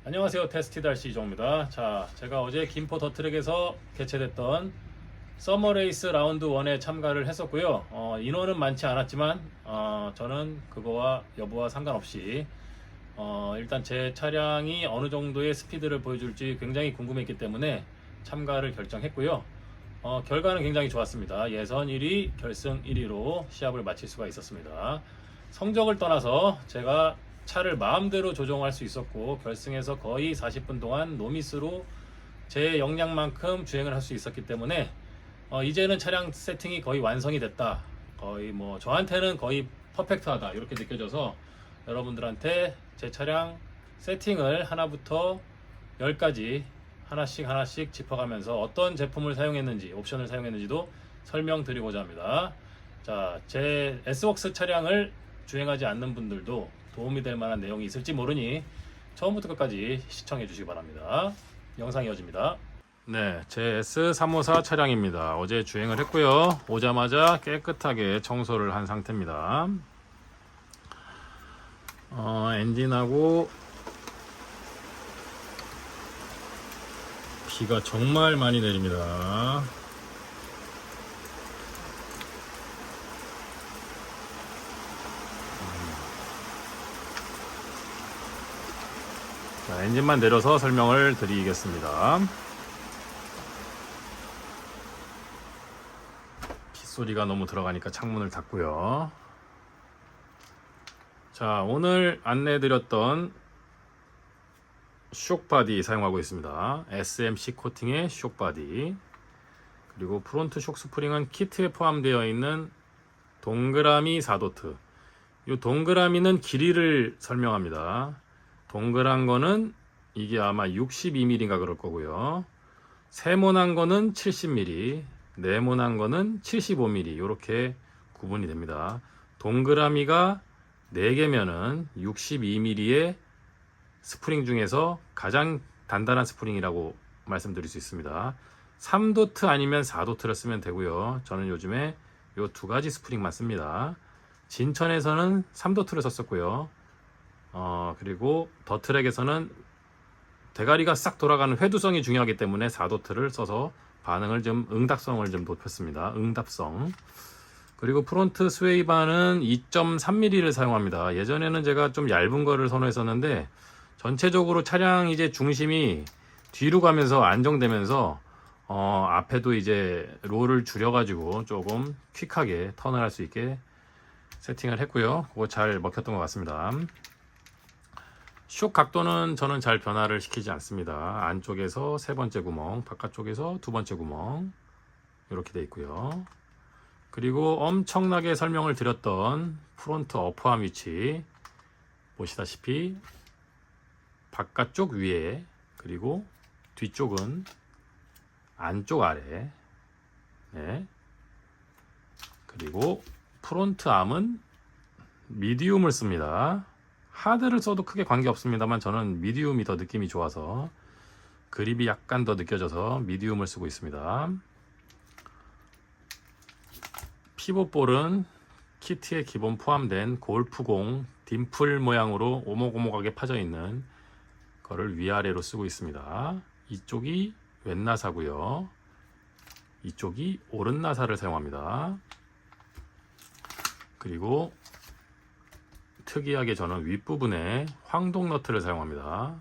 안녕하세요. 테스티달씨 이종입니다. 자, 제가 어제 김포 더트랙에서 개최됐던 서머레이스 라운드 1에 참가를 했었고요. 인원은 많지 않았지만 저는 그거와 여부와 상관없이 일단 제 차량이 어느 정도의 스피드를 보여줄지 굉장히 궁금했기 때문에 참가를 결정했고요. 결과는 굉장히 좋았습니다. 예선 1위, 결승 1위로 시합을 마칠 수가 있었습니다. 성적을 떠나서 제가 차를 마음대로 조종할 수 있었고 결승에서 거의 40분 동안 노미스로 제 역량만큼 주행을 할 수 있었기 때문에 이제는 차량 세팅이 거의 완성이 됐다. 거의 뭐 저한테는 거의 퍼펙트하다 이렇게 느껴져서 여러분들한테 제 차량 세팅을 하나부터 10까지 하나씩 짚어가면서 어떤 제품을 사용했는지 옵션을 사용했는지도 설명드리고자 합니다. 자, 제 S웍스 차량을 주행하지 않는 분들도 도움이 될 만한 내용이 있을지 모르니 처음부터 끝까지 시청해 주시기 바랍니다. 영상 이어집니다. 네, 제 S354 차량입니다. 어제 주행을 했고요. 오자마자 깨끗하게 청소를 한 상태입니다. 엔진하고 비가 정말 많이 내립니다. 자, 엔진만 내려서 설명을 드리겠습니다. 빗소리가 너무 들어가니까 창문을 닫고요. 자, 오늘 안내드렸던 쇽바디 사용하고 있습니다. SMC 코팅의 쇽바디, 그리고 프론트 쇽 스프링은 키트에 포함되어 있는 동그라미 4도트. 이 동그라미는 길이를 설명합니다. 동그란 거는 이게 아마 62mm인가 그럴 거고요. 세모난 거는 70mm, 네모난 거는 75mm 이렇게 구분이 됩니다. 동그라미가 4개면은 62mm의 스프링 중에서 가장 단단한 스프링이라고 말씀드릴 수 있습니다. 3도트 아니면 4도트를 쓰면 되고요. 저는 요즘에 이 두 가지 스프링만 씁니다. 진천에서는 3도트를 썼었고요. 그리고 더트랙에서는 대가리가 싹 돌아가는 회두성이 중요하기 때문에 4도트를 써서 반응을 좀 응답성을 좀 높였습니다. 응답성. 그리고 프론트 스웨이바는 2.3mm를 사용합니다. 예전에는 제가 좀 얇은 거를 선호했었는데 전체적으로 차량 이제 중심이 뒤로 가면서 안정되면서 앞에도 이제 롤을 줄여가지고 조금 퀵하게 턴을 할 수 있게 세팅을 했고요. 그거 잘 먹혔던 것 같습니다. 쇽 각도는 저는 잘 변화를 시키지 않습니다. 안쪽에서 세 번째 구멍, 바깥쪽에서 두 번째 구멍 이렇게 되어 있고요. 그리고 엄청나게 설명을 드렸던 프론트 어퍼암 위치 보시다시피 바깥쪽 위에, 그리고 뒤쪽은 안쪽 아래, 네. 그리고 프론트 암은 미디움을 씁니다. 하드를 써도 크게 관계 없습니다만 저는 미디움이 더 느낌이 좋아서 그립이 약간 더 느껴져서 미디움을 쓰고 있습니다. 피봇볼은 키트에 기본 포함된 골프공 딤플 모양으로 오목오목하게 파져 있는 거를 위아래로 쓰고 있습니다. 이쪽이 왼나사고요. 이쪽이 오른나사를 사용합니다. 그리고 특이하게 저는 윗부분에 황동 너트를 사용합니다.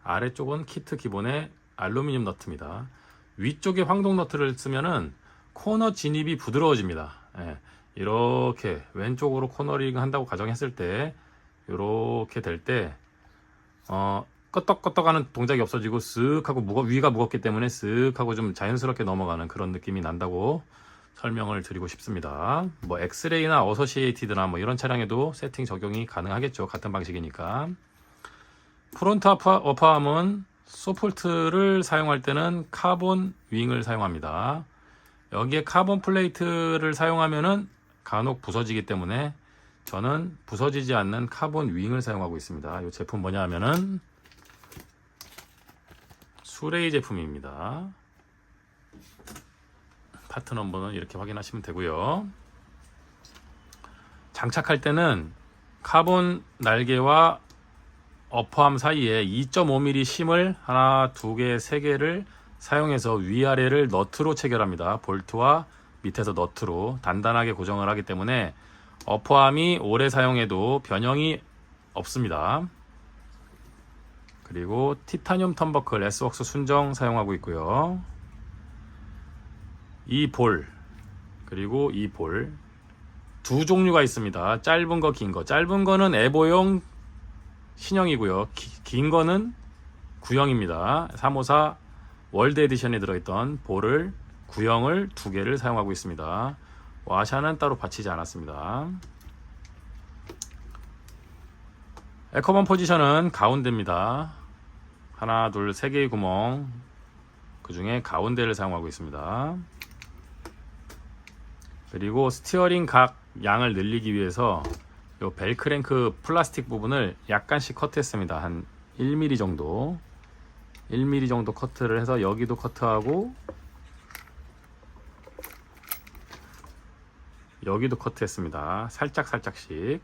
아래쪽은 키트 기본의 알루미늄 너트입니다. 위쪽에 황동 너트를 쓰면은 코너 진입이 부드러워집니다. 예, 이렇게 왼쪽으로 코너링 한다고 가정했을 때 이렇게 될 때 끄떡끄떡하는 동작이 없어지고 쓱 하고 위가 무겁기 때문에 쓱 하고 좀 자연스럽게 넘어가는 그런 느낌이 난다고 설명을 드리고 싶습니다. 뭐 엑스레이나 어서시에이티드나 뭐 이런 차량에도 세팅 적용이 가능하겠죠. 같은 방식이니까. 프론트 어퍼암은 소폴트를 사용할 때는 카본 윙을 사용합니다. 여기에 카본 플레이트를 사용하면은 간혹 부서지기 때문에 저는 부서지지 않는 카본 윙을 사용하고 있습니다. 이 제품 뭐냐 하면은 수레이 제품입니다. 파트 넘버는 이렇게 확인하시면 되고요. 장착할 때는 카본 날개와 어퍼암 사이에 2.5mm 심을 하나, 두 개, 세 개를 사용해서 위아래를 너트로 체결합니다. 볼트와 밑에서 너트로 단단하게 고정을 하기 때문에 어퍼암이 오래 사용해도 변형이 없습니다. 그리고 티타늄 턴버클 S웍스 순정 사용하고 있고요. 이 볼, 그리고 이 볼 두 종류가 있습니다. 짧은 거, 긴 거. 짧은 거는 에보용 신형이고요. 긴 거는 구형입니다. 354 월드 에디션에 들어있던 볼을 구형을 두 개를 사용하고 있습니다. 와샤는 따로 받치지 않았습니다. 에커번 포지션은 가운데입니다. 하나, 둘, 세 개의 구멍, 그 중에 가운데를 사용하고 있습니다. 그리고 스티어링 각 양을 늘리기 위해서 이 벨크랭크 플라스틱 부분을 약간씩 커트했습니다. 한 1mm 정도 1mm 정도 커트를 해서 여기도 커트하고 여기도 커트했습니다. 살짝씩.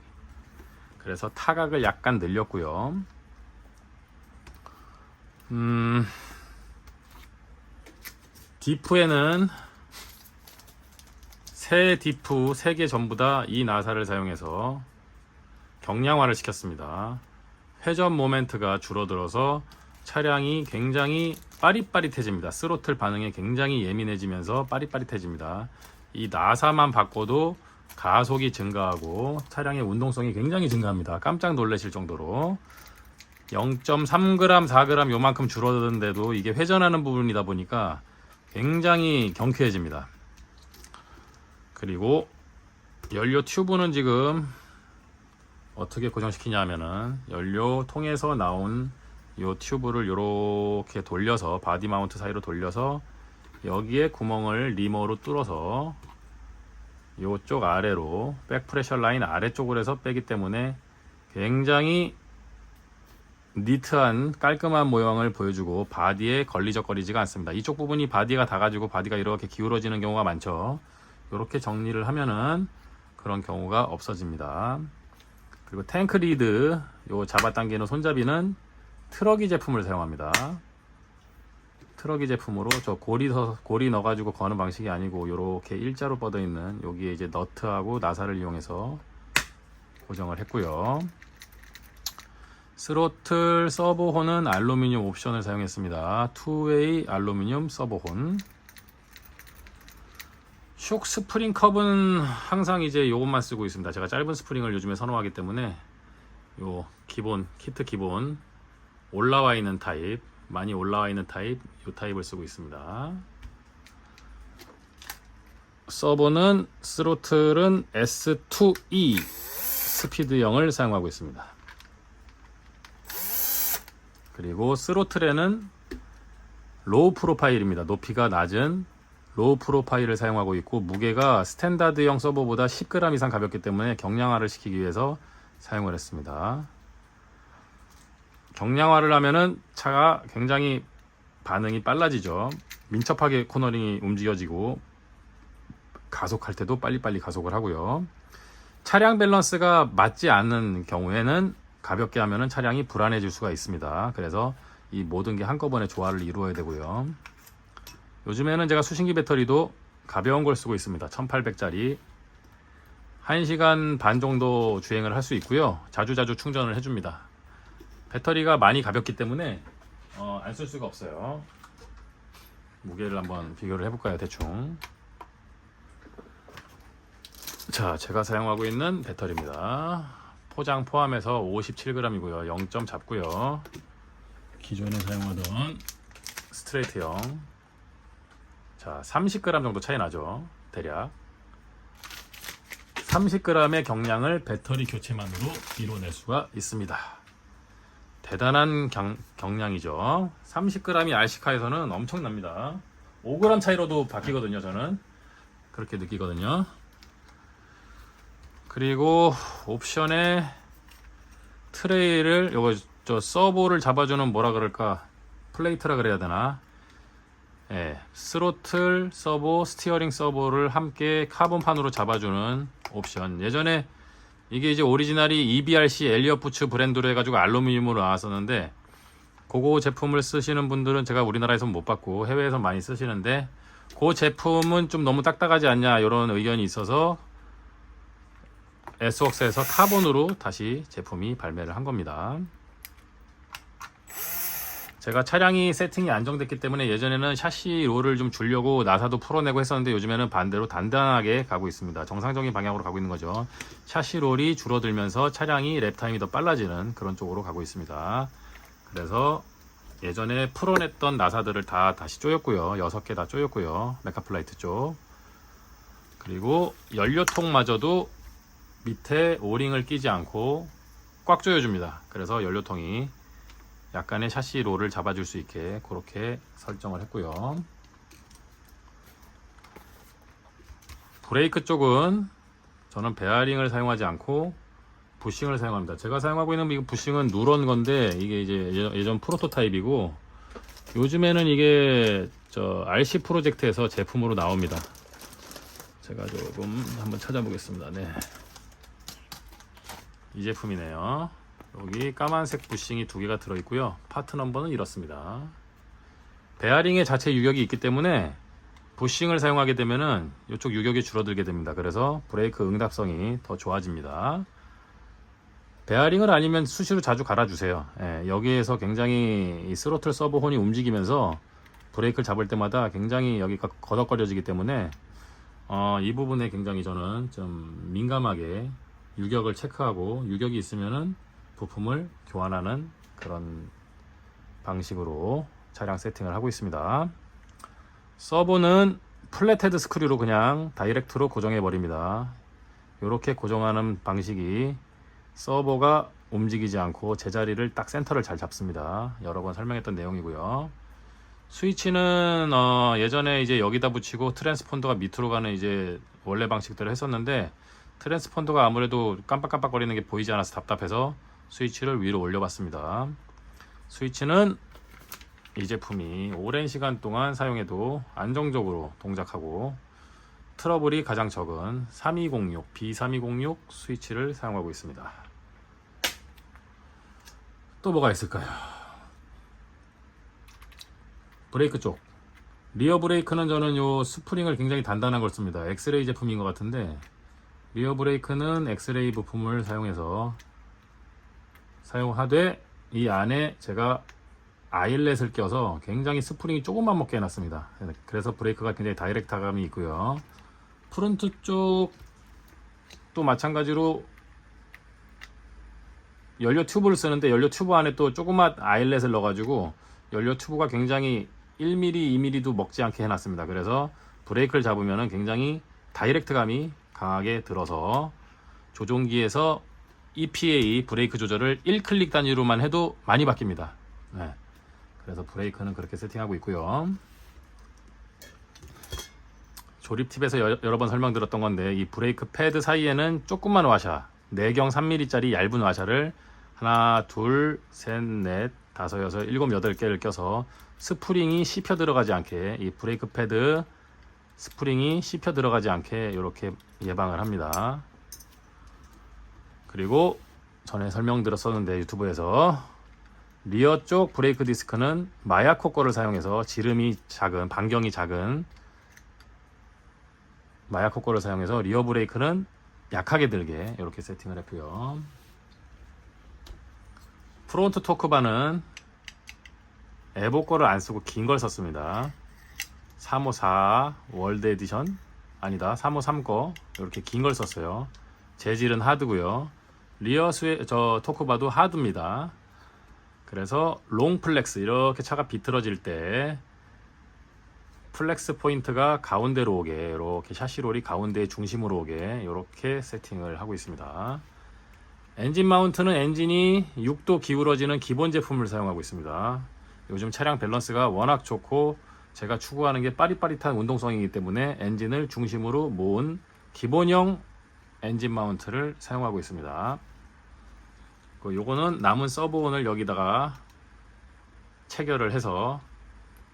그래서 타각을 약간 늘렸고요. 디프에는 새 디프 3개 전부 다 이 나사를 사용해서 경량화를 시켰습니다. 회전 모멘트가 줄어들어서 차량이 굉장히 빠릿빠릿해집니다. 스로틀 반응에 굉장히 예민해지면서 빠릿빠릿해집니다. 이 나사만 바꿔도 가속이 증가하고 차량의 운동성이 굉장히 증가합니다. 깜짝 놀라실 정도로 0.3g, 4g 요만큼 줄어드는데도 이게 회전하는 부분이다 보니까 굉장히 경쾌해집니다. 그리고 연료 튜브는 지금 어떻게 고정시키냐 하면은 연료 통에서 나온 이 튜브를 이렇게 돌려서 바디 마운트 사이로 돌려서 여기에 구멍을 리머로 뚫어서 이쪽 아래로 백 프레셔 라인 아래쪽으로 해서 빼기 때문에 굉장히 니트한 깔끔한 모양을 보여주고 바디에 걸리적거리지가 않습니다. 이쪽 부분이 바디가 닿아가지고 바디가 이렇게 기울어지는 경우가 많죠. 이렇게 정리를 하면은 그런 경우가 없어집니다. 그리고 탱크 리드 요 잡아당기는 손잡이는 트럭이 제품을 사용합니다. 트럭이 제품으로 저 고리 넣어가지고 거는 방식이 아니고 이렇게 일자로 뻗어 있는 여기에 이제 너트하고 나사를 이용해서 고정을 했고요. 스로틀 서버혼은 알루미늄 옵션을 사용했습니다. 투웨이 알루미늄 서버혼. 쇽 스프링 컵은 항상 이제 요것만 쓰고 있습니다. 제가 짧은 스프링을 요즘에 선호하기 때문에 요 기본 키트 기본 올라와 있는 타입, 많이 올라와 있는 타입, 요 타입을 쓰고 있습니다. 서버는 스로틀은 S2E 스피드형을 사용하고 있습니다. 그리고 스로틀에는 로우 프로파일입니다. 높이가 낮은 로우 프로파일을 사용하고 있고 무게가 스탠다드형 서버보다 10g 이상 가볍기 때문에 경량화를 시키기 위해서 사용을 했습니다. 경량화를 하면은 차가 굉장히 반응이 빨라지죠. 민첩하게 코너링이 움직여지고 가속할 때도 빨리빨리 가속을 하고요. 차량 밸런스가 맞지 않는 경우에는 가볍게 하면은 차량이 불안해질 수가 있습니다. 그래서 이 모든 게 한꺼번에 조화를 이루어야 되고요. 요즘에는 제가 수신기 배터리도 가벼운 걸 쓰고 있습니다. 1800짜리 1시간 반 정도 주행을 할 수 있고요. 자주자주 충전을 해줍니다. 배터리가 많이 가볍기 때문에 안 쓸 수가 없어요. 무게를 한번 비교를 해볼까요? 대충. 자, 제가 사용하고 있는 배터리입니다. 포장 포함해서 57g이고요. 0점 잡고요. 기존에 사용하던 스트레이트형. 자, 30g 정도 차이 나죠. 대략 30g의 경량을 배터리 교체만으로 이뤄낼 수가 있습니다. 대단한 경량이죠. 30g이 RC카에서는 엄청납니다. 5g 차이로도 바뀌거든요. 저는 그렇게 느끼거든요. 그리고 옵션에 트레이를 요거 저 서버를 잡아주는 뭐라 그럴까 플레이트라 그래야 되나. 예, 스로틀 서버, 스티어링 서버를 함께 카본판으로 잡아주는 옵션. 예전에 이게 이제 오리지널이 EBRC 엘리엇 부츠 브랜드로 해가지고 알루미늄으로 나왔었는데, 그거 제품을 쓰시는 분들은 제가 우리나라에서 못 봤고 해외에서 많이 쓰시는데, 그 제품은 좀 너무 딱딱하지 않냐 이런 의견이 있어서 S웍스에서 카본으로 다시 제품이 발매를 한 겁니다. 제가 차량이 세팅이 안정됐기 때문에 예전에는 샤시 롤을 좀 주려고 나사도 풀어내고 했었는데, 요즘에는 반대로 단단하게 가고 있습니다. 정상적인 방향으로 가고 있는 거죠. 샤시 롤이 줄어들면서 차량이 랩타임이 더 빨라지는 그런 쪽으로 가고 있습니다. 그래서 예전에 풀어냈던 나사들을 다 다시 조였고요. 6개 다 조였고요. 메카플라이트 쪽. 그리고 연료통마저도 밑에 오링을 끼지 않고 꽉 조여줍니다. 그래서 연료통이 약간의 샤시 롤을 잡아줄 수 있게 그렇게 설정을 했고요. 브레이크 쪽은 저는 베어링을 사용하지 않고 부싱을 사용합니다. 제가 사용하고 있는 이 부싱은 누런 건데, 이게 이제 예전 프로토타입이고, 요즘에는 이게 저 RC 프로젝트에서 제품으로 나옵니다. 제가 조금 한번 찾아보겠습니다. 네, 이 제품이네요. 여기 까만색 부싱이 2개가 들어있고요. 파트 넘버는 이렇습니다. 베어링의 자체 유격이 있기 때문에 부싱을 사용하게 되면은 이쪽 유격이 줄어들게 됩니다. 그래서 브레이크 응답성이 더 좋아집니다. 베어링을 아니면 수시로 자주 갈아주세요. 예, 여기에서 굉장히 이 스로틀 서브 혼이 움직이면서 브레이크를 잡을 때마다 굉장히 여기가 거덕거려지기 때문에 이 부분에 굉장히 저는 좀 민감하게 유격을 체크하고, 유격이 있으면은 부품을 교환하는 그런 방식으로 차량 세팅을 하고 있습니다. 서브는 플랫헤드 스크류로 그냥 다이렉트로 고정해 버립니다. 이렇게 고정하는 방식이 서버가 움직이지 않고 제자리를 딱 센터를 잘 잡습니다. 여러 번 설명했던 내용이고요. 스위치는 예전에 이제 여기다 붙이고 트랜스폰더가 밑으로 가는 이제 원래 방식대로 했었는데, 트랜스폰더가 아무래도 깜빡깜빡거리는 게 보이지 않아서 답답해서 스위치를 위로 올려봤습니다. 스위치는 이 제품이 오랜 시간 동안 사용해도 안정적으로 동작하고 트러블이 가장 적은 3206, B3206 스위치를 사용하고 있습니다. 또 뭐가 있을까요? 브레이크 쪽, 리어 브레이크는 저는 요 스프링을 굉장히 단단한 걸 씁니다. 엑스레이 제품인 것 같은데, 리어 브레이크는 엑스레이 부품을 사용하되 이 안에 제가 아일렛을 껴서 굉장히 스프링이 조금만 먹게 해놨습니다. 그래서 브레이크가 굉장히 다이렉트감이 있고요. 프론트 쪽도 마찬가지로 연료 튜브를 쓰는데, 연료 튜브 안에 또 조그만 아일렛을 넣어가지고 연료 튜브가 굉장히 1mm, 2mm도 먹지 않게 해놨습니다. 그래서 브레이크를 잡으면 굉장히 다이렉트감이 강하게 들어서 조종기에서 EPA 브레이크 조절을 1클릭 단위로만 해도 많이 바뀝니다. 네. 그래서 브레이크는 그렇게 세팅하고 있고요. 조립 팁에서 여러 번 설명드렸던 건데, 이 브레이크 패드 사이에는 조그만 와샤, 4경 3mm 짜리 얇은 와샤를 하나, 둘, 셋, 넷, 다섯, 여섯, 일곱, 8개를 껴서 스프링이 씹혀 들어가지 않게, 이 브레이크 패드 스프링이 씹혀 들어가지 않게 이렇게 예방을 합니다. 그리고 전에 설명드렸었는데 유튜브에서 리어 쪽 브레이크 디스크는 마야코 거를 사용해서 지름이 작은, 반경이 작은 마야코 거를 사용해서 리어 브레이크는 약하게 들게 이렇게 세팅을 했고요. 프론트 토크바는 에보 거를 안 쓰고 긴 걸 썼습니다. 354 월드 에디션 아니다, 353 거 이렇게 긴 걸 썼어요. 재질은 하드고요. 리어 토크바도 하드입니다. 그래서 롱 플렉스, 이렇게 차가 비틀어질 때 플렉스 포인트가 가운데로 오게, 이렇게 샤시롤이 가운데 중심으로 오게 이렇게 세팅을 하고 있습니다. 엔진 마운트는 엔진이 6도 기울어지는 기본 제품을 사용하고 있습니다. 요즘 차량 밸런스가 워낙 좋고 제가 추구하는 게 빠릿빠릿한 운동성이기 때문에 엔진을 중심으로 모은 기본형 엔진 마운트를 사용하고 있습니다. 요거는 남은 서브온을 여기다가 체결을 해서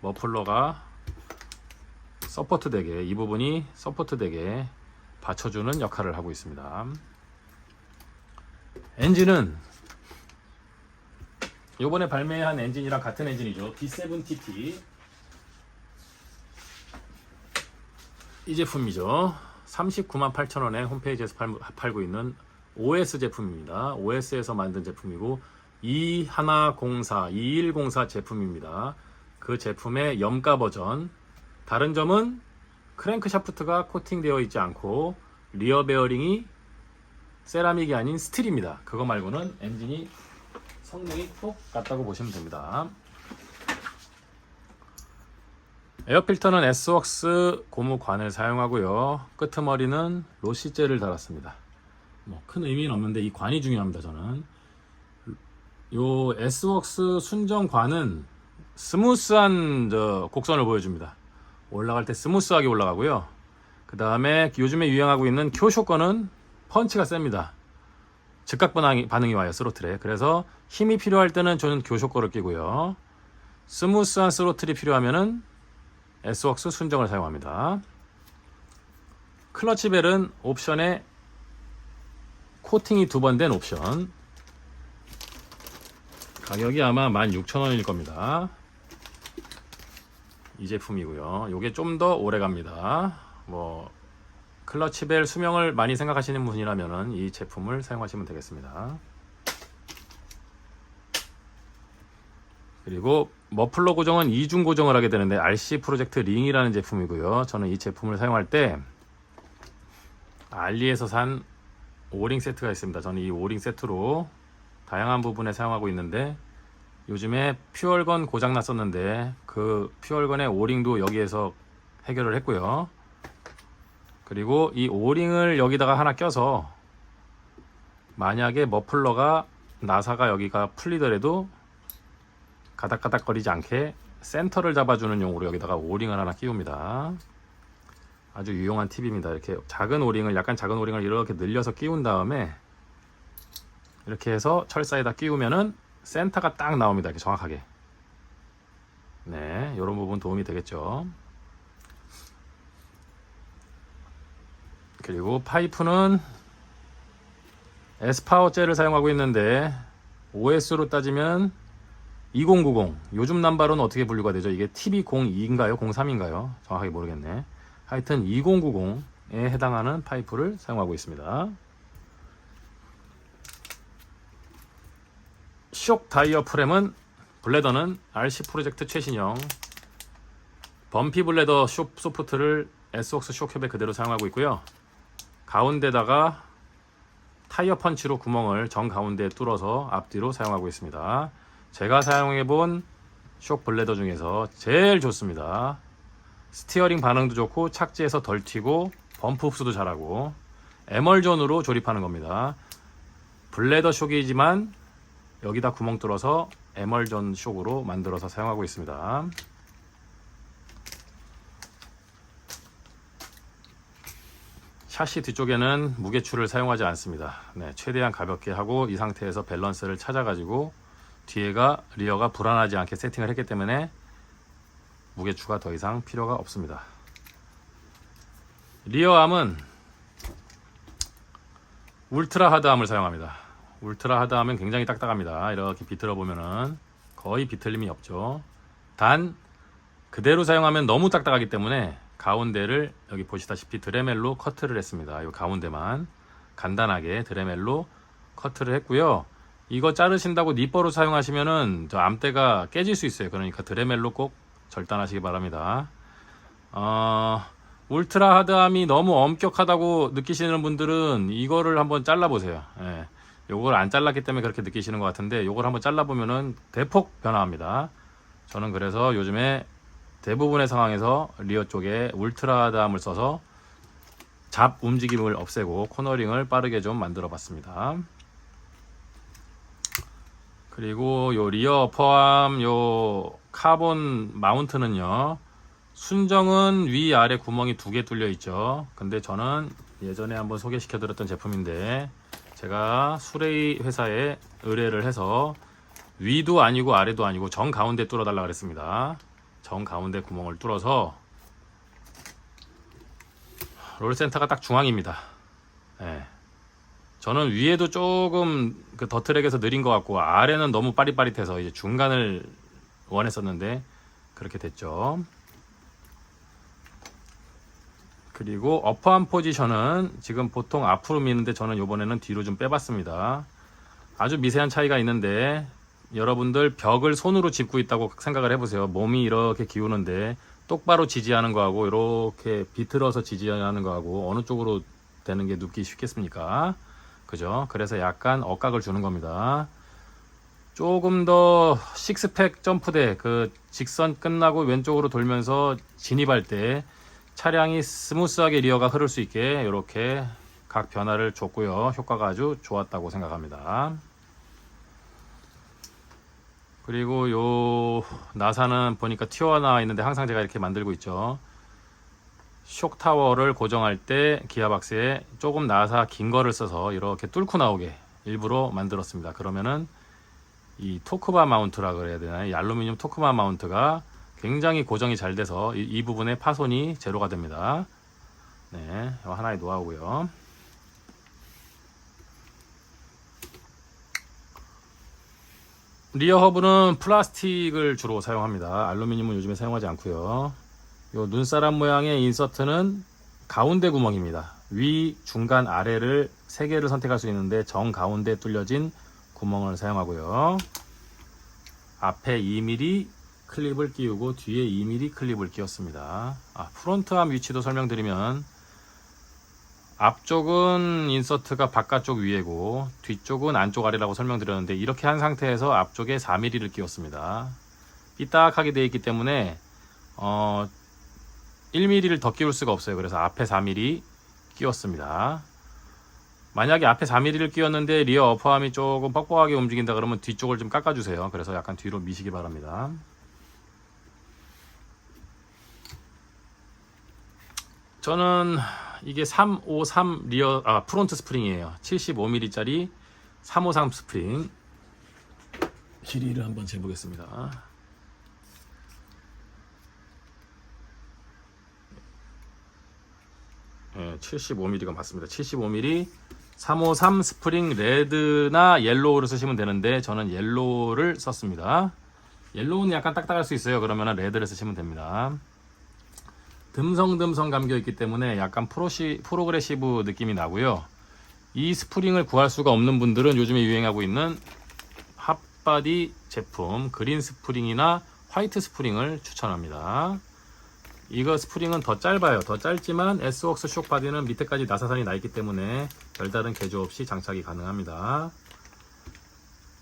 머플러가 서포트 되게, 이 부분이 서포트 되게 받쳐주는 역할을 하고 있습니다. 엔진은 요번에 발매한 엔진이랑 같은 엔진이죠. D7TT 이 제품이죠. 398,000원에 홈페이지에서 팔고 있는 OS 제품입니다. OS에서 만든 제품이고 2104 제품입니다. 그 제품의 염가 버전. 다른 점은 크랭크 샤프트가 코팅되어 있지 않고 리어 베어링이 세라믹이 아닌 스틸입니다. 그거 말고는 엔진이 성능이 똑같다고 보시면 됩니다. 에어필터는 S웍스 고무관을 사용하고요. 끄트머리는 로시젤을 달았습니다. 뭐 큰 의미는 없는데 이 관이 중요합니다. 저는 요 S웍스 순정관은 스무스한 곡선을 보여줍니다. 올라갈 때 스무스하게 올라가고요. 그 다음에 요즘에 유행하고 있는 쿄쇼 거는 펀치가 셉니다. 즉각 반응이 와요, 스로틀에. 그래서 힘이 필요할 때는 저는 쿄쇼 거를 끼고요. 스무스한 스로틀이 필요하면은 S웍스 순정을 사용합니다. 클러치벨은 옵션에 코팅이 2번 된 옵션. 가격이 아마 16,000원일 겁니다. 이 제품이고요. 요게 좀 더 오래 갑니다. 뭐 클러치벨 수명을 많이 생각하시는 분이라면 이 제품을 사용하시면 되겠습니다. 그리고 머플러 고정은 이중 고정을 하게 되는데 RC 프로젝트 링이라는 제품이고요. 저는 이 제품을 사용할 때 알리에서 산 오링 세트가 있습니다. 저는 이 오링 세트로 다양한 부분에 사용하고 있는데 요즘에 퓨얼건 고장 났었는데 그 퓨얼건의 오링도 여기에서 해결을 했고요. 그리고 이 오링을 여기다가 하나 껴서 만약에 머플러가 나사가 여기가 풀리더라도 가닥가닥거리지 않게 센터를 잡아주는 용으로 여기다가 오링을 하나 끼웁니다. 아주 유용한 팁입니다. 이렇게 약간 작은 오링을 이렇게 늘려서 끼운 다음에 이렇게 해서 철사에다 끼우면은 센터가 딱 나옵니다. 이렇게 정확하게. 네, 이런 부분 도움이 되겠죠. 그리고 파이프는 S파워 젤을 사용하고 있는데 OS로 따지면 2090 요즘 남바로는 어떻게 분류가 되죠? 이게 TB02인가요? 03인가요? 정확하게 모르겠네. 하여튼 2090에 해당하는 파이프를 사용하고 있습니다. 쇼 다이어 프렘은 블레더는 RC 프로젝트 최신형 범피 블레더 쇼 소프트를 S웍스 쇼캡에 그대로 사용하고 있고요. 가운데다가 타이어 펀치로 구멍을 정 가운데에 뚫어서 앞뒤로 사용하고 있습니다. 제가 사용해본 쇼 블레더 중에서 제일 좋습니다. 스티어링 반응도 좋고 착지에서 덜 튀고 범프 흡수도 잘하고 에멀전으로 조립하는 겁니다. 블레더 쇼이지만 여기다 구멍 뚫어서 에멀전 쇼으로 만들어서 사용하고 있습니다. 샤시 뒤쪽에는 무게추를 사용하지 않습니다. 네, 최대한 가볍게 하고 이 상태에서 밸런스를 찾아가지고 리어가 불안하지 않게 세팅을 했기 때문에 무게추가 더 이상 필요가 없습니다. 리어암은 울트라 하드암을 사용합니다. 울트라 하드암은 굉장히 딱딱합니다. 이렇게 비틀어 보면은 거의 비틀림이 없죠. 단 그대로 사용하면 너무 딱딱하기 때문에 가운데를 여기 보시다시피 드레멜로 커트를 했습니다. 이 가운데만 간단하게 드레멜로 커트를 했고요. 이거 자르신다고 니퍼로 사용하시면은 저 암대가 깨질 수 있어요. 그러니까 드레멜로 꼭 절단하시기 바랍니다. 울트라 하드암이 너무 엄격하다고 느끼시는 분들은 이거를 한번 잘라보세요. 예. 요걸 안 잘랐기 때문에 그렇게 느끼시는 것 같은데 요걸 한번 잘라보면은 대폭 변화합니다. 저는 그래서 요즘에 대부분의 상황에서 리어 쪽에 울트라 하드암을 써서 잡 움직임을 없애고 코너링을 빠르게 좀 만들어 봤습니다. 그리고 요 리어 어퍼암 요 카본 마운트는요, 순정은 위아래 구멍이 2개 뚫려 있죠. 근데 저는 예전에 한번 소개시켜 드렸던 제품인데 제가 수레이 회사에 의뢰를 해서 위도 아니고 아래도 아니고 정 가운데 뚫어 달라 그랬습니다. 정 가운데 구멍을 뚫어서 롤센터가 딱 중앙입니다. 네. 저는 위에도 조금 그 더트랙에서 느린 것 같고 아래는 너무 빠릿빠릿해서 이제 중간을 원했었는데 그렇게 됐죠. 그리고 어퍼암 포지션은 지금 보통 앞으로 미는데 저는 이번에는 뒤로 좀 빼봤습니다. 아주 미세한 차이가 있는데 여러분들 벽을 손으로 짚고 있다고 생각을 해보세요. 몸이 이렇게 기우는데 똑바로 지지하는 거하고 이렇게 비틀어서 지지하는 거하고 어느 쪽으로 되는 게 눕기 쉽겠습니까? 그죠? 그래서 약간 억각을 주는 겁니다. 조금 더 식스팩 점프대 그 직선 끝나고 왼쪽으로 돌면서 진입할 때 차량이 스무스하게 리어가 흐를 수 있게 이렇게 각 변화를 줬고요. 효과가 아주 좋았다고 생각합니다. 그리고 요 나사는 보니까 튀어나와 있는데 항상 제가 이렇게 만들고 있죠. 쇼크 타워를 고정할 때 기어박스에 조금 나사 긴 거를 써서 이렇게 뚫고 나오게 일부러 만들었습니다. 그러면은 이 토크바 마운트라 그래야 되나요? 이 알루미늄 토크바 마운트가 굉장히 고정이 잘 돼서 이 부분에 파손이 제로가 됩니다. 네, 하나의 노하우고요. 리어 허브는 플라스틱을 주로 사용합니다. 알루미늄은 요즘에 사용하지 않고요. 요 눈사람 모양의 인서트는 가운데 구멍입니다. 위, 중간, 아래를 3개를 선택할 수 있는데 정 가운데 뚫려진 구멍을 사용하고요. 앞에 2mm 클립을 끼우고 뒤에 2mm 클립을 끼웠습니다. 프론트암 위치도 설명드리면 앞쪽은 인서트가 바깥쪽 위에고 뒤쪽은 안쪽 아래라고 설명드렸는데 이렇게 한 상태에서 앞쪽에 4mm를 끼웠습니다. 삐딱하게 되어 있기 때문에 1mm를 더 끼울 수가 없어요. 그래서 앞에 4mm 끼웠습니다. 만약에 앞에 4mm를 끼웠는데 리어 어퍼암이 조금 뻑뻑하게 움직인다 그러면 뒤쪽을 좀 깎아주세요. 그래서 약간 뒤로 미시기 바랍니다. 저는 이게 353 리어 프론트 스프링이에요. 75mm 짜리 353 스프링 길이를 한번 재보겠습니다. 네, 75mm가 맞습니다. 75mm 353 스프링 레드나 옐로우를 쓰시면 되는데 저는 옐로우를 썼습니다. 옐로우는 약간 딱딱할 수 있어요. 그러면 레드를 쓰시면 됩니다. 듬성듬성 감겨 있기 때문에 약간 프로그레시브 느낌이 나고요. 이 스프링을 구할 수가 없는 분들은 요즘에 유행하고 있는 핫바디 제품 그린 스프링이나 화이트 스프링을 추천합니다. 이거 스프링은 더 짧아요. 더 짧지만 S웍스 쇼크바디는 밑에까지 나사선이 나 있기 때문에 별다른 개조 없이 장착이 가능합니다.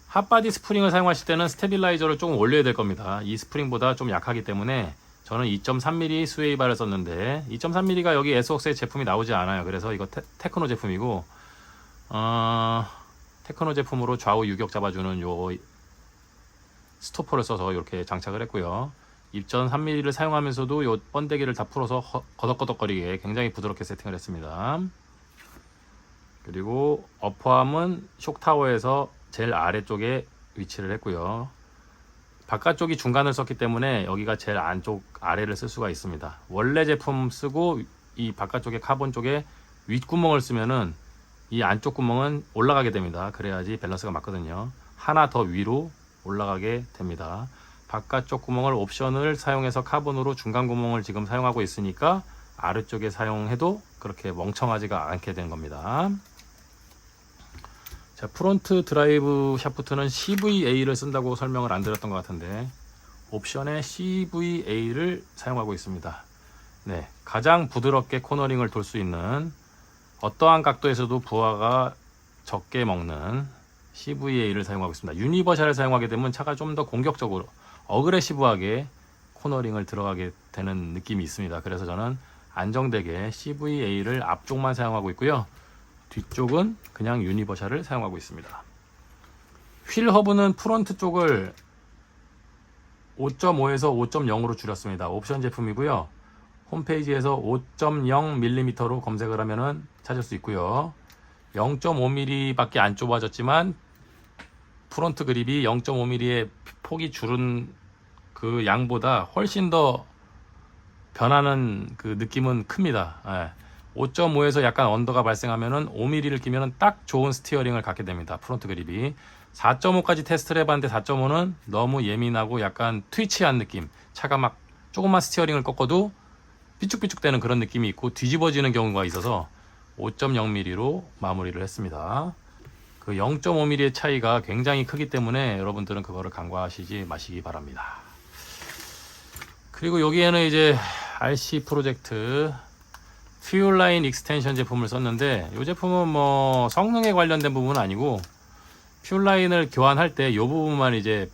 핫바디 스프링을 사용하실 때는 스테빌라이저를 조금 올려야 될 겁니다. 이 스프링보다 좀 약하기 때문에 저는 2.3mm 스웨이바를 썼는데 2.3mm가 여기 S웍스의 제품이 나오지 않아요. 그래서 이거 테크노 제품이고 테크노 제품으로 좌우 유격 잡아주는 요 스토퍼를 써서 이렇게 장착을 했고요. 2.3mm를 사용하면서도 요 번데기를 다 풀어서 거덕거덕거리게 굉장히 부드럽게 세팅을 했습니다. 그리고 어퍼암은 쇼크타워에서 제일 아래쪽에 위치를 했고요. 바깥쪽이 중간을 썼기 때문에 여기가 제일 안쪽 아래를 쓸 수가 있습니다. 원래 제품 쓰고 이 바깥쪽에 카본 쪽에 윗구멍을 쓰면은 이 안쪽 구멍은 올라가게 됩니다. 그래야지 밸런스가 맞거든요. 하나 더 위로 올라가게 됩니다. 바깥쪽 구멍을 옵션을 사용해서 카본으로 중간 구멍을 지금 사용하고 있으니까 아래쪽에 사용해도 그렇게 멍청하지가 않게 된 겁니다. 자, 프론트 드라이브 샤프트는 CVA를 쓴다고 설명을 안 드렸던 것 같은데 옵션에 CVA를 사용하고 있습니다. 네, 가장 부드럽게 코너링을 돌 수 있는 어떠한 각도에서도 부하가 적게 먹는 CVA를 사용하고 있습니다. 유니버셜을 사용하게 되면 차가 좀 더 공격적으로 어그레시브하게 코너링을 들어가게 되는 느낌이 있습니다. 그래서 저는 안정되게 CVA를 앞쪽만 사용하고 있고요. 뒤쪽은 그냥 유니버셜을 사용하고 있습니다. 휠 허브는 프론트 쪽을 5.5에서 5.0으로 줄였습니다. 옵션 제품이고요. 홈페이지에서 5.0mm로 검색을 하면은 찾을 수 있고요. 0.5mm 밖에 안 좁아졌지만 프론트 그립이 0.5mm의 폭이 줄은 그 양보다 훨씬 더 변하는 그 느낌은 큽니다. 예. 5.5에서 약간 언더가 발생하면은 5mm를 끼면은 딱 좋은 스티어링을 갖게 됩니다. 프론트 그립이. 4.5까지 테스트를 해봤는데 4.5는 너무 예민하고 약간 트위치한 느낌. 차가 막 조금만 스티어링을 꺾어도 삐쭉삐쭉 되는 그런 느낌이 있고 뒤집어지는 경우가 있어서 5.0mm로 마무리를 했습니다. 그 0.5mm의 차이가 굉장히 크기 때문에 여러분들은 그거를 간과하시지 마시기 바랍니다. 그리고 여기에는 이제 RC 프로젝트 퓨얼 라인 익스텐션 제품을 썼는데 이 제품은 뭐 성능에 관련된 부분은 아니고 퓨얼 라인을 교환할 때 이 부분만 이제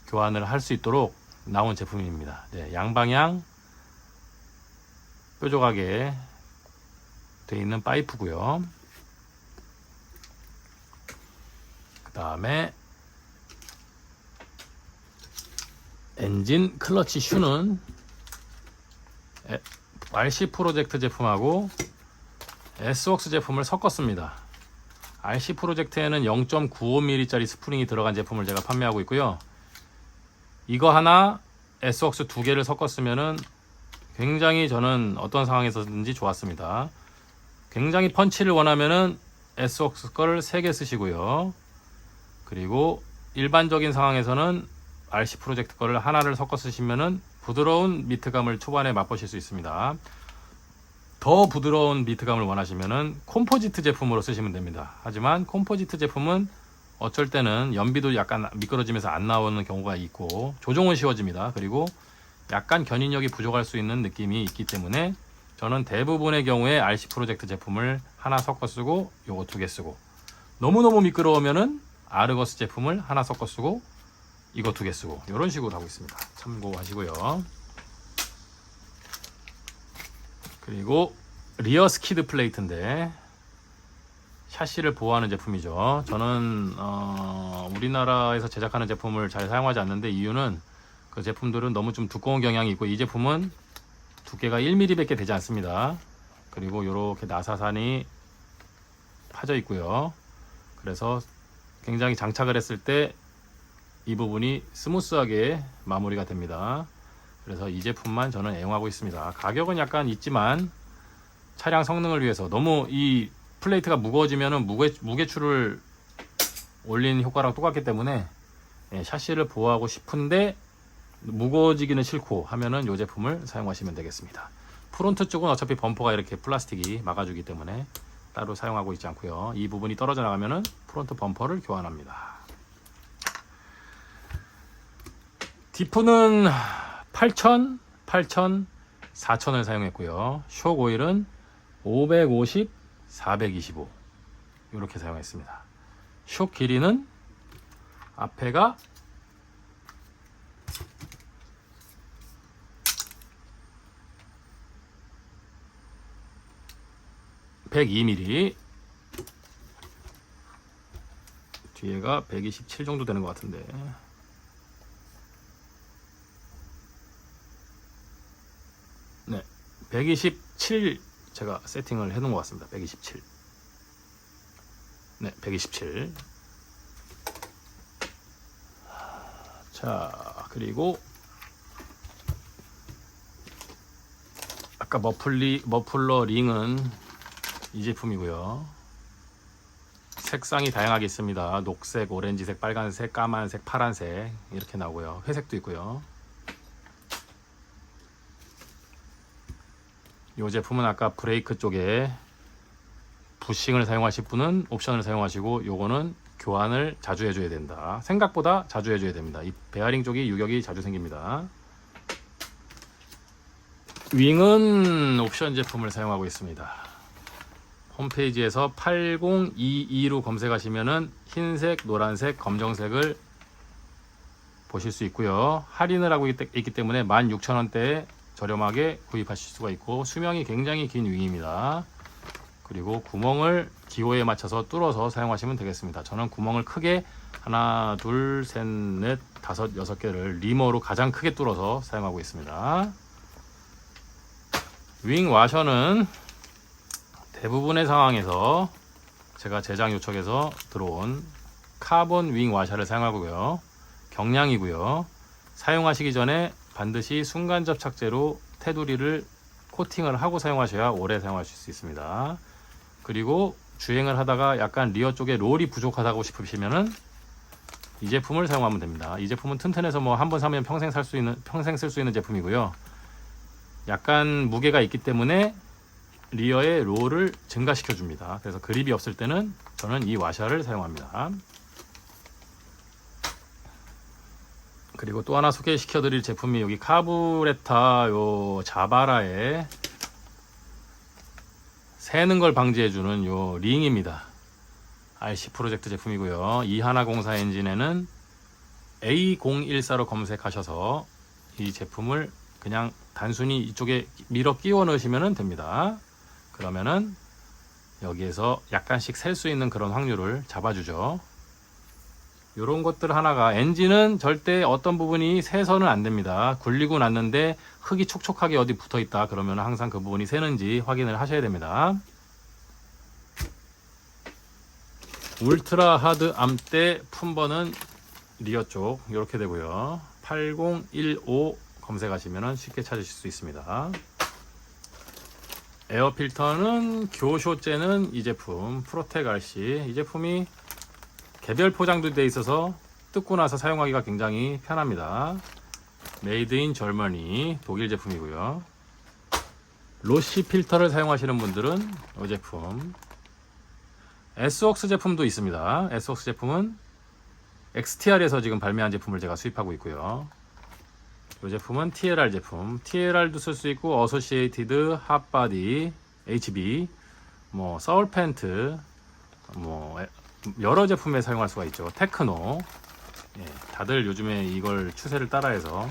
교환을 할 수 있도록 나온 제품입니다. 네, 양방향 뾰족하게 되어 있는 파이프고요. 그 다음에 엔진 클러치 슈는 RC 프로젝트 제품하고 S웍스 제품을 섞었습니다. RC 프로젝트에는 0.95mm 짜리 스프링이 들어간 제품을 제가 판매하고 있고요. 이거 하나 S웍스 두 개를 섞었으면은 굉장히 저는 어떤 상황에서든지 좋았습니다. 굉장히 펀치를 원하면은 S웍스 거를 3개 쓰시고요. 그리고 일반적인 상황에서는 RC 프로젝트 거를 하나를 섞어 쓰시면은 부드러운 미트감을 초반에 맛보실 수 있습니다. 더 부드러운 미트감을 원하시면은 콤포지트 제품으로 쓰시면 됩니다. 하지만 콤포지트 제품은 어쩔 때는 연비도 약간 미끄러지면서 안 나오는 경우가 있고 조종은 쉬워집니다. 그리고 약간 견인력이 부족할 수 있는 느낌이 있기 때문에 저는 대부분의 경우에 RC 프로젝트 제품을 하나 섞어 쓰고 요거 2개 쓰고 너무너무 미끄러우면은 아르거스 제품을 하나 섞어 쓰고 이거 2개 쓰고 이런 식으로 하고 있습니다. 참고하시고요. 그리고 리어 스키드 플레이트인데 샤시를 보호하는 제품이죠. 저는 우리나라에서 제작하는 제품을 잘 사용하지 않는데 이유는 그 제품들은 너무 좀 두꺼운 경향이 있고 이 제품은 두께가 1mm 밖에 되지 않습니다. 그리고 이렇게 나사산이 파져 있고요. 그래서 굉장히 장착을 했을 때 이 부분이 스무스하게 마무리가 됩니다. 그래서 이 제품만 저는 애용하고 있습니다. 가격은 약간 있지만 차량 성능을 위해서 너무 이 플레이트가 무거워지면 무게추를 올린 효과랑 똑같기 때문에 샤시를 보호하고 싶은데 무거워지기는 싫고 하면은 이 제품을 사용하시면 되겠습니다. 프론트 쪽은 어차피 범퍼가 이렇게 플라스틱이 막아주기 때문에 따로 사용하고 있지 않고요. 이 부분이 떨어져 나가면은 프론트 범퍼를 교환합니다. 디프는 8000, 8000, 4000을 사용했고요. 쇼 오일은 550, 425 이렇게 사용했습니다. 쇼 길이는 앞에가 102mm, 뒤에가 127 정도 되는 것 같은데 네, 127 제가 세팅을 해 놓은 것 같습니다. 127 네, 127 자, 그리고 아까 머플러 링은 이 제품이고요. 색상이 다양하게 있습니다. 녹색, 오렌지색, 빨간색, 까만색, 파란색 이렇게 나오고요. 회색도 있고요. 이 제품은 아까 브레이크 쪽에 부싱을 사용하실 분은 옵션을 사용하시고 요거는 교환을 자주 해줘야 된다. 생각보다 자주 해줘야 됩니다. 이 베어링 쪽이 유격이 자주 생깁니다. 윙은 옵션 제품을 사용하고 있습니다. 홈페이지에서 8022로 검색하시면은 흰색, 노란색, 검정색을 보실 수 있고요. 할인을 하고 있기 때문에 16,000원대에 저렴하게 구입하실 수가 있고 수명이 굉장히 긴 윙입니다. 그리고 구멍을 기호에 맞춰서 뚫어서 사용하시면 되겠습니다. 저는 구멍을 크게 하나, 둘, 셋, 넷, 다섯, 6개를 리머로 가장 크게 뚫어서 사용하고 있습니다. 윙 와셔는 대부분의 상황에서 제가 제작 요청에서 들어온 카본 윙 와셔를 사용하고요. 경량이고요. 사용하시기 전에 반드시 순간 접착제로 테두리를 코팅을 하고 사용하셔야 오래 사용하실 수 있습니다. 그리고 주행을 하다가 약간 리어 쪽에 롤이 부족하다고 싶으시면은 이 제품을 사용하면 됩니다. 이 제품은 튼튼해서 뭐 한 번 사면 평생 쓸 수 있는 제품이고요. 약간 무게가 있기 때문에 리어의 롤을 증가시켜 줍니다. 그래서 그립이 없을 때는 저는 이 와샤를 사용합니다. 그리고 또 하나 소개시켜 드릴 제품이 여기 카부레타 요 자바라의 새는 걸 방지해 주는 요 링입니다. RC 프로젝트 제품이고요. 2104 엔진에는 A014로 검색하셔서 이 제품을 그냥 단순히 이쪽에 밀어 끼워 넣으시면 됩니다. 그러면은 여기에서 약간씩 셀 수 있는 그런 확률을 잡아주죠. 이런 것들 하나가, 엔진은 절대 어떤 부분이 새서는 안 됩니다. 굴리고 났는데 흙이 촉촉하게 어디 붙어 있다 그러면 항상 그 부분이 새는지 확인을 하셔야 됩니다. 울트라 하드 암대 품번은 리어 쪽 이렇게 되고요. 8015 검색하시면 쉽게 찾으실 수 있습니다. 에어 필터는 교쇼제는 이 제품 프로텍 RC, 이 제품이 개별 포장도 되어 있어서 뜯고 나서 사용하기가 굉장히 편합니다. 메이드 인 절머니 독일 제품이고요. 로시 필터를 사용하시는 분들은 이 제품, S웍스 제품도 있습니다. S웍스 제품은 XTR에서 지금 발매한 제품을 제가 수입하고 있고요. 이 제품은 TLR 제품, TLR도 쓸 수 있고 어소시에이티드, 핫바디, HB, 뭐 서울펜트, 뭐 여러 제품에 사용할 수가 있죠. 테크노, 예, 다들 요즘에 이걸 추세를 따라해서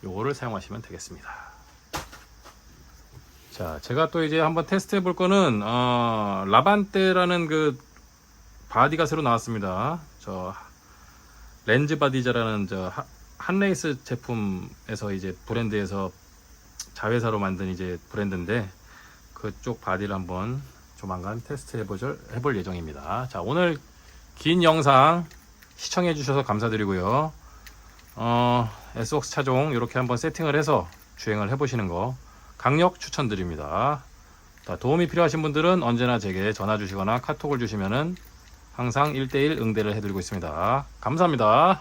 요거를 사용하시면 되겠습니다. 자, 제가 또 이제 한번 테스트 해볼 거는 라반떼라는 그 바디가 새로 나왔습니다. 저 렌즈 바디자라는 저 한레이스 제품에서 이제 브랜드에서 자회사로 만든 이제 브랜드인데 그쪽 바디를 한번 조만간 테스트 해볼 예정입니다. 자, 오늘 긴 영상 시청해 주셔서 감사드리고요. S웍스 차종 이렇게 한번 세팅을 해서 주행을 해보시는 거 강력 추천드립니다. 자, 도움이 필요하신 분들은 언제나 제게 전화 주시거나 카톡을 주시면은 항상 1:1 응대를 해드리고 있습니다. 감사합니다.